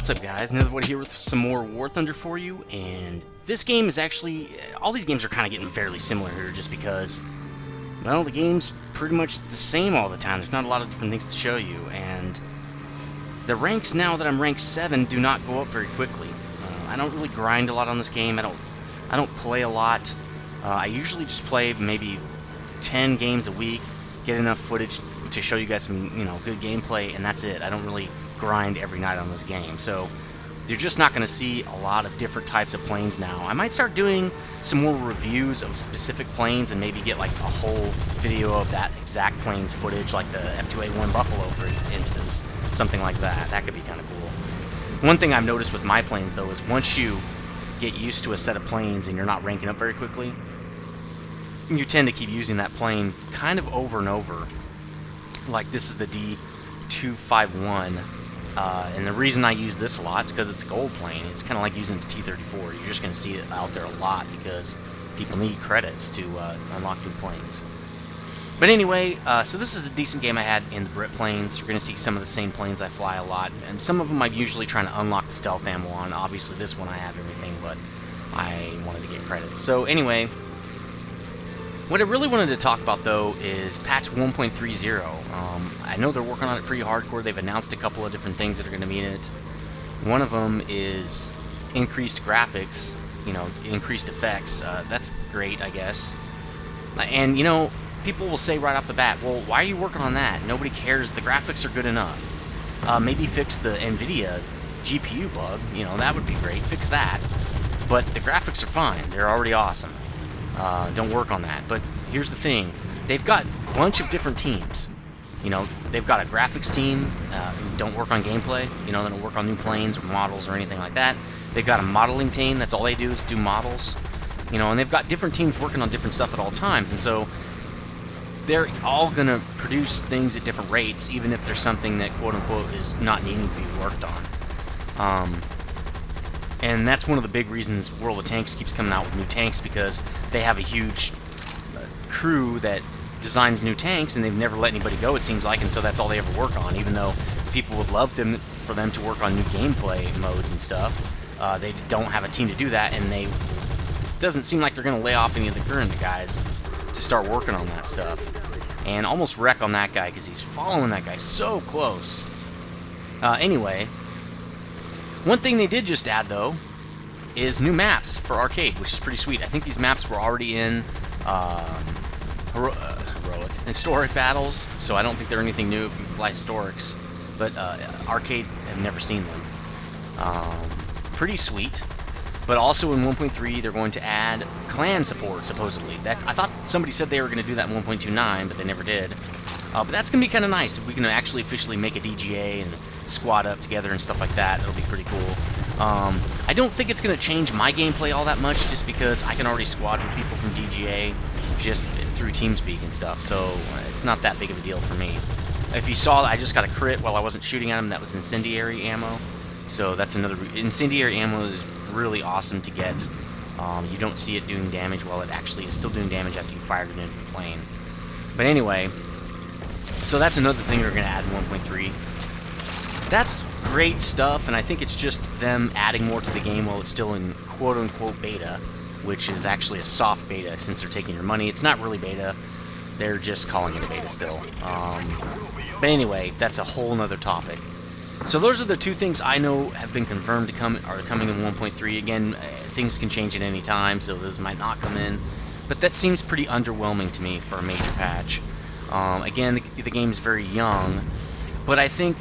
What's up, guys? Nethervvoid here with some more War Thunder for you, and this game is actually... all these games are kind of getting fairly similar here just because, well, the game's pretty much the same all the time. There's not a lot of different things to show you, and the ranks now that I'm rank 7 do not go up very quickly. I don't really grind a lot on this game. I don't play a lot. I usually just play maybe 10 games a week, get enough footage to show you guys some, good gameplay, and that's it. I don't really grind every night on this game, so you're just not going to see a lot of different types of planes now. I might start doing some more reviews of specific planes and maybe get like a whole video of that exact plane's footage, like the F2A1 Buffalo, for instance, something like that. That could be kind of cool. One thing I've noticed with my planes, though, is once you get used to a set of planes and you're not ranking up very quickly, you tend to keep using that plane kind of over and over. Like this is the D251, and the reason I use this a lot is because it's a gold plane. It's kind of like using the T-34. You're just going to see it out there a lot because people need credits to unlock new planes. But anyway, so this is a decent game I had in the Brit planes. You're going to see some of the same planes I fly a lot, and some of them I'm usually trying to unlock the stealth ammo on. Obviously this one I have everything, but I wanted to get credits. So anyway, what I really wanted to talk about, though, is patch 1.30. I know they're working on it pretty hardcore. They've announced a couple of different things that are going to be in it. One of them is increased graphics, increased effects. That's great, I guess. And, people will say right off the bat, well, why are you working on that? Nobody cares. The graphics are good enough. Maybe fix the NVIDIA GPU bug. That would be great. Fix that. But the graphics are fine. They're already awesome. Don't work on that. But here's the thing. They've got a bunch of different teams. They've got a graphics team who don't work on gameplay. They don't work on new planes or models or anything like that. They've got a modeling team. That's all they do is do models. And they've got different teams working on different stuff at all times. And so they're all going to produce things at different rates, even if there's something that, quote-unquote, is not needing to be worked on. And that's one of the big reasons World of Tanks keeps coming out with new tanks, because they have a huge crew that designs new tanks, and they've never let anybody go, it seems like, and so that's all they ever work on. Even though people would love for them to work on new gameplay modes and stuff, they don't have a team to do that, and doesn't seem like they're going to lay off any of the current guys to start working on that stuff. And almost wreck on that guy, because he's following that guy so close. Anyway, one thing they did just add, though, is new maps for arcade, which is pretty sweet. I think these maps were already in historic battles, so I don't think they're anything new if you fly historics, but arcades have never seen them. Pretty sweet. But also in 1.3, they're going to add clan support, supposedly. I thought somebody said they were going to do that in 1.29, but they never did. But that's going to be kind of nice. If we can actually officially make a DGA and squad up together and stuff like that, that'll be pretty cool. I don't think it's going to change my gameplay all that much, just because I can already squad with people from DGA just through TeamSpeak and stuff, so it's not that big of a deal for me. If you saw, I just got a crit while I wasn't shooting at him. That was incendiary ammo, so that's another... Incendiary ammo is really awesome to get. You don't see it doing damage while it actually is still doing damage after you fired it into the plane. But anyway, so that's another thing they're going to add in 1.3. That's great stuff, and I think it's just them adding more to the game while it's still in quote-unquote beta, which is actually a soft beta since they're taking your money. It's not really beta. They're just calling it a beta still. But anyway, that's a whole nother topic. So those are the two things I know have been confirmed are coming in 1.3. Again, things can change at any time, so those might not come in. But that seems pretty underwhelming to me for a major patch. Again, the game's very young, but I think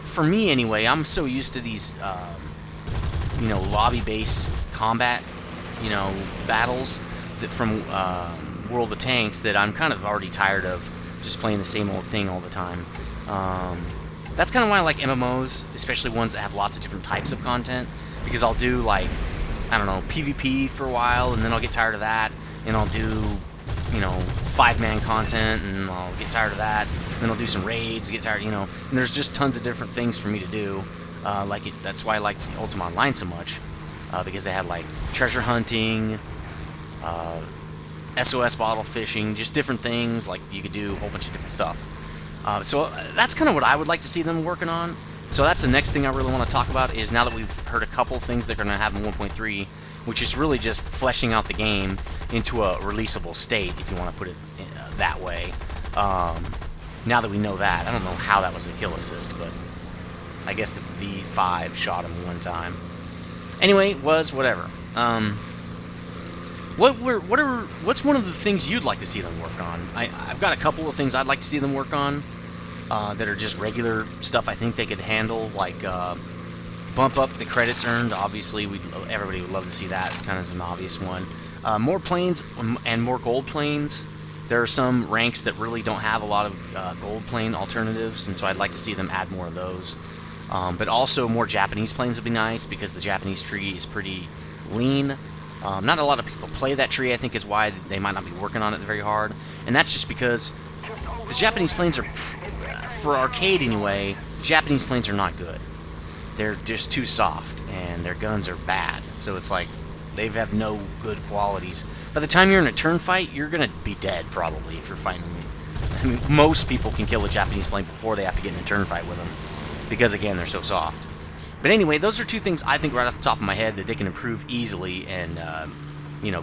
for me anyway, I'm so used to these, lobby-based combat, battles from World of Tanks that I'm kind of already tired of just playing the same old thing all the time. That's kind of why I like MMOs, especially ones that have lots of different types of content, because I'll do, like, I don't know, PvP for a while, and then I'll get tired of that, and I'll do, 5-man content, and I'll get tired of that, and then I'll do some raids, get tired, and there's just tons of different things for me to do. That's why I liked Ultima Online so much, because they had, like, treasure hunting, SOS bottle fishing, just different things, like, you could do a whole bunch of different stuff. So that's kind of what I would like to see them working on. So that's the next thing I really want to talk about, is now that we've heard a couple things they're going to have in 1.3, which is really just fleshing out the game into a releasable state, if you want to put it that way. Now that we know that, I don't know how that was the kill assist, but I guess the V5 shot him one time. Anyway, whatever. What's one of the things you'd like to see them work on? I've got a couple of things I'd like to see them work on. That are just regular stuff I think they could handle, like bump up the credits earned. Obviously, everybody would love to see that, kind of an obvious one. More planes and more gold planes. There are some ranks that really don't have a lot of gold plane alternatives, and so I'd like to see them add more of those. But also more Japanese planes would be nice, because the Japanese tree is pretty lean. Not a lot of people play that tree, I think, is why they might not be working on it very hard. And that's just because the Japanese planes are, for arcade anyway, Japanese planes are not good. They're just too soft, and their guns are bad. So it's like, they have no good qualities. By the time you're in a turn fight, you're going to be dead, probably, if you're fighting. I mean, most people can kill a Japanese plane before they have to get in a turn fight with them, because, again, they're so soft. But anyway, those are two things I think right off the top of my head that they can improve easily and,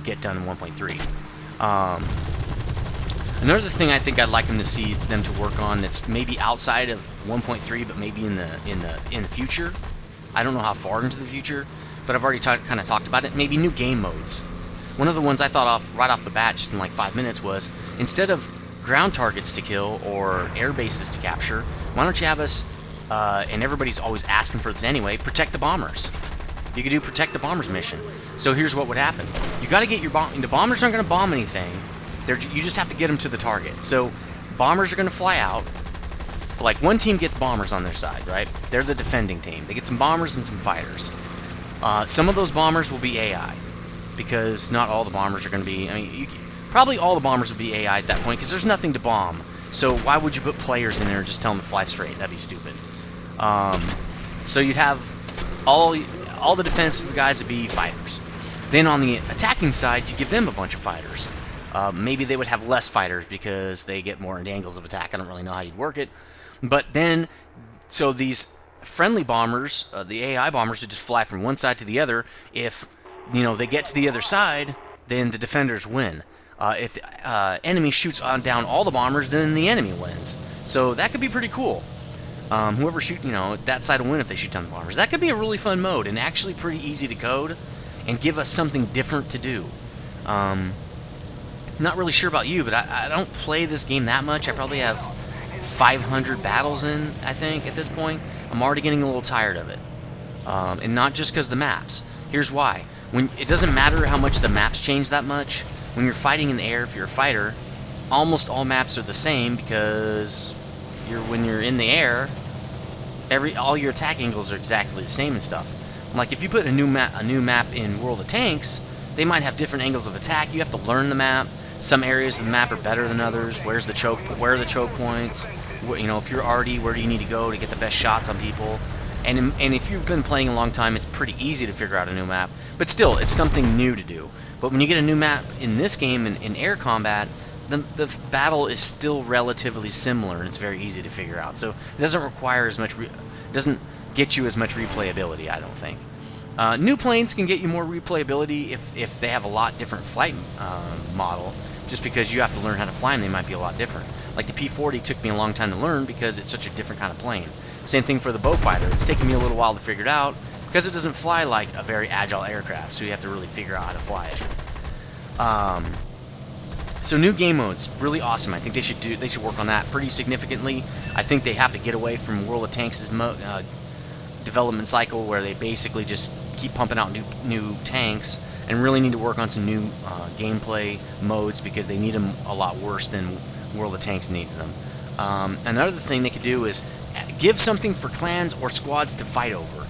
get done in 1.3. Another thing I think I'd like them to work on that's maybe outside of 1.3, but maybe in the future. I don't know how far into the future, but I've already kind of talked about it. Maybe new game modes. One of the ones I thought of right off the bat, just in like 5 minutes, was instead of ground targets to kill or air bases to capture, why don't you have us? And everybody's always asking for this anyway. Protect the bombers. You could do protect the bombers mission. So here's what would happen. You got to get your the bombers aren't going to bomb anything. You just have to get them to the target. So bombers are going to fly out. Like, one team gets bombers on their side, right? They're the defending team. They get some bombers and some fighters. Some of those bombers will be AI, because not all the bombers are going to be... I mean, probably all the bombers would be AI at that point, because there's nothing to bomb. So why would you put players in there and just tell them to fly straight? That'd be stupid. So you'd have all the defensive guys would be fighters. Then on the attacking side, you give them a bunch of fighters. Maybe they would have less fighters because they get more into angles of attack. I don't really know how you'd work it. But then, so these friendly bombers, the AI bombers, would just fly from one side to the other. If, they get to the other side, then the defenders win. If the enemy shoots down all the bombers, then the enemy wins. So that could be pretty cool. Whoever that side will win if they shoot down the bombers. That could be a really fun mode, and actually pretty easy to code, and give us something different to do. Not really sure about you, but I don't play this game that much. I probably have 500 battles in, I think, at this point. I'm already getting a little tired of it. And not just because of the maps. Here's why. It doesn't matter how much the maps change that much. When you're fighting in the air, if you're a fighter, almost all maps are the same, because when you're in the air, all your attack angles are exactly the same and stuff. Like, if you put a new map in World of Tanks, they might have different angles of attack. You have to learn the map. Some areas of the map are better than others. Where are the choke points? If you're arty, where do you need to go to get the best shots on people? And if you've been playing a long time, it's pretty easy to figure out a new map. But still, it's something new to do. But when you get a new map in this game, in air combat, the battle is still relatively similar, and it's very easy to figure out. So it doesn't require as much... doesn't get you as much replayability, I don't think. New planes can get you more replayability if they have a lot different flight model. Just because you have to learn how to fly them, they might be a lot different. Like the P-40 took me a long time to learn because it's such a different kind of plane. Same thing for the Beaufighter. It's taken me a little while to figure it out because it doesn't fly like a very agile aircraft, so you have to really figure out how to fly it. So new game modes, really awesome. I think they should work on that pretty significantly. I think they have to get away from World of Tanks' development cycle, where they basically just keep pumping out new tanks, and really need to work on some new gameplay modes, because they need them a lot worse than World of Tanks needs them. Another thing they could do is give something for clans or squads to fight over.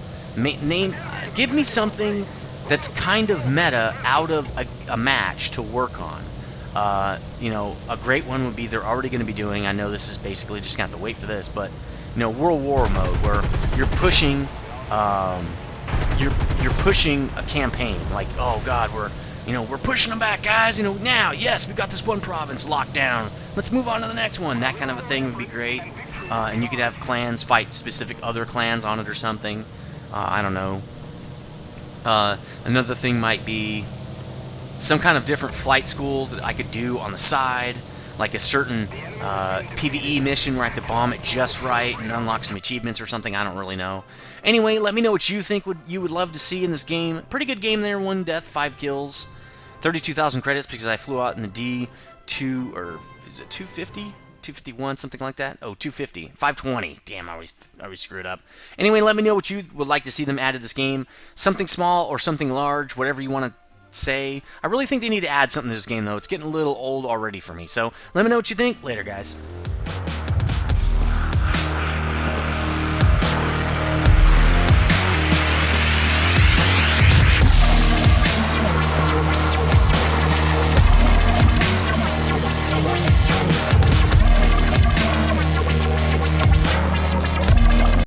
Give me something that's kind of meta out of a match to work on. A great one would be, they're already going to be doing, I know this is basically just going to have to wait for this, but World War mode, where you're pushing you're pushing a campaign, like, oh god, we're pushing them back, guys, now, yes, we've got this one province locked down, let's move on to the next one. That kind of a thing would be great. and you could have clans fight specific other clans on it or something. I don't know. Another thing might be some kind of different flight school that I could do on the side, like a certain PvE mission where I have to bomb it just right and unlock some achievements or something. I don't really know. Anyway, let me know what you think you would love to see in this game. Pretty good game there. 1 death, 5 kills, 32,000 credits because I flew out in the D2, or is it 250? 251, something like that. Oh, 250. 520. Damn, I always screw it up. Anyway, let me know what you would like to see them add to this game. Something small or something large, whatever you want to say. I really think they need to add something to this game, though. It's getting a little old already for me. So let me know what you think. Later, guys.